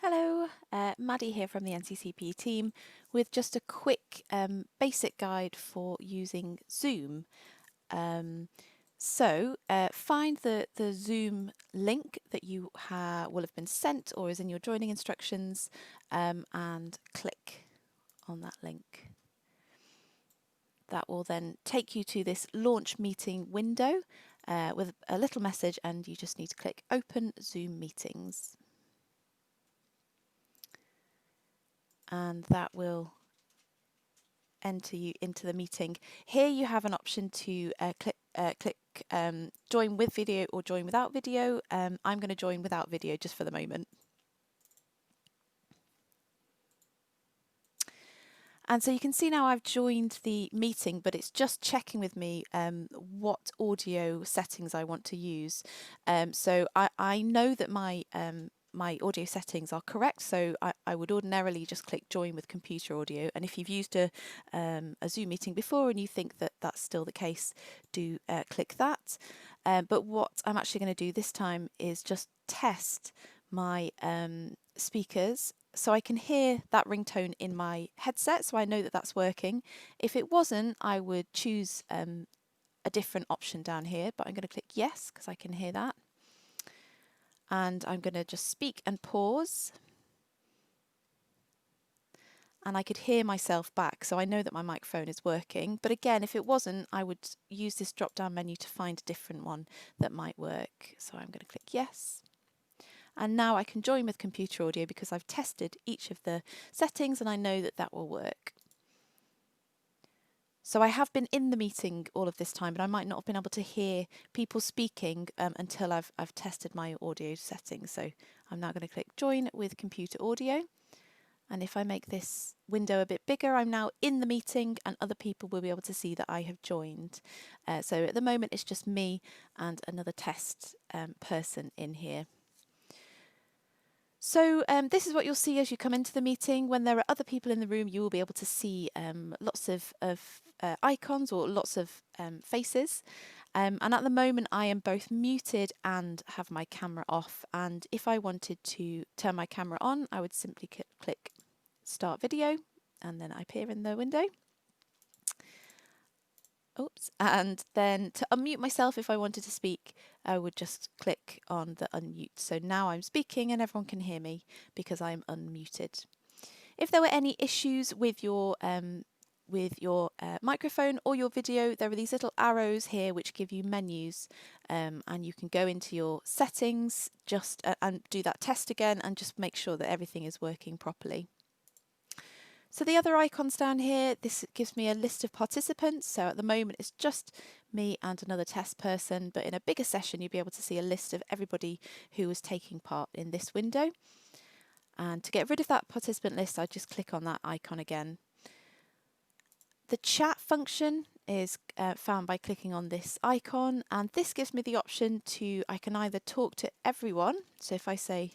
Hello, Maddie here from the NCCP team with just a quick basic guide for using Zoom. Find the Zoom link that you will have been sent or is in your joining instructions and click on that link. That will then take you to this launch meeting window with a little message, and you just need to click Open Zoom Meetings. And that will enter you into the meeting. Here you have an option to click join with video or join without video. I'm going to join without video just for the moment. And so you can see now I've joined the meeting, but it's just checking with me what audio settings I want to use. So I know that my audio settings are correct, so I would ordinarily just click join with computer audio. And if you've used a Zoom meeting before and you think that that's still the case, do click that. But what I'm actually going to do this time is just test my speakers so I can hear that ringtone in my headset, so I know that that's working. If it wasn't, I would choose a different option down here, but I'm going to click yes because I can hear that. And I'm going to just speak and pause. And I could hear myself back, so I know that my microphone is working. But again, if it wasn't, I would use this drop-down menu to find a different one that might work. So I'm going to click yes. And now I can join with computer audio because I've tested each of the settings and I know that that will work. So I have been in the meeting all of this time, but I might not have been able to hear people speaking until I've tested my audio settings. So I'm now going to click join with computer audio. And if I make this window a bit bigger, I'm now in the meeting and other people will be able to see that I have joined. So at the moment, it's just me and another test person in here. So this is what you'll see as you come into the meeting. When there are other people in the room, you will be able to see lots of icons or lots of faces. And at the moment, I am both muted and have my camera off. And if I wanted to turn my camera on, I would simply click Start Video, and then I appear in the window. Oops. And then to unmute myself, if I wanted to speak, I would just click on the unmute. So now I'm speaking and everyone can hear me because I'm unmuted. If there were any issues with your microphone or your video, there are these little arrows here which give you menus, and you can go into your settings just and do that test again and just make sure that everything is working properly. So the other icons down here, this gives me a list of participants. So at the moment it's just me and another test person, but in a bigger session you'll be able to see a list of everybody who was taking part in this window. And to get rid of that participant list, I just click on that icon again. The chat function is found by clicking on this icon, and this gives me the option I can either talk to everyone. So if I say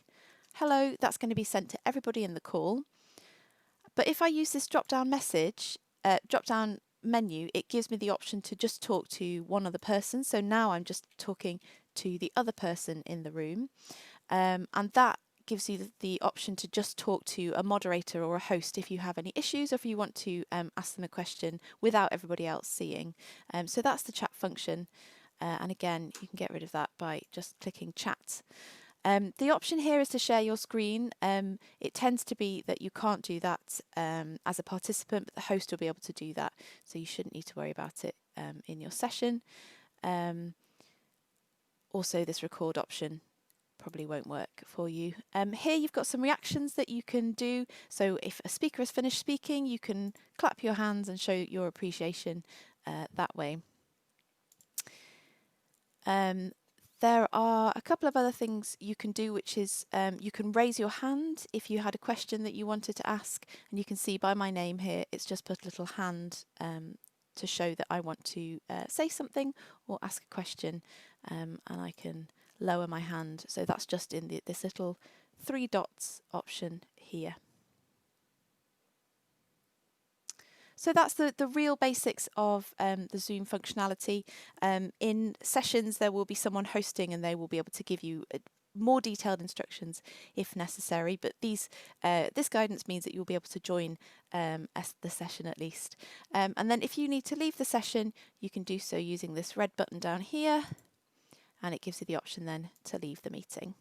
hello, that's going to be sent to everybody in the call. But if I use this drop-down menu, it gives me the option to just talk to one other person. So now I'm just talking to the other person in the room. And that gives you the option to just talk to a moderator or a host if you have any issues or if you want to ask them a question without everybody else seeing. So that's the chat function. And again, you can get rid of that by just clicking chat. The option here is to share your screen. It tends to be that you can't do that as a participant, but the host will be able to do that. So you shouldn't need to worry about it in your session. Also, this record option probably won't work for you. Here you've got some reactions that you can do. So if a speaker has finished speaking, you can clap your hands and show your appreciation that way. There are a couple of other things you can do, which is you can raise your hand if you had a question that you wanted to ask, and you can see by my name here, it's just put a little hand to show that I want to say something or ask a question, and I can lower my hand. So that's just in this little 3 dots option here. So that's the real basics of the Zoom functionality. In sessions, there will be someone hosting and they will be able to give you more detailed instructions if necessary, but this guidance means that you'll be able to join the session at least. And then if you need to leave the session, you can do so using this red button down here, and it gives you the option then to leave the meeting.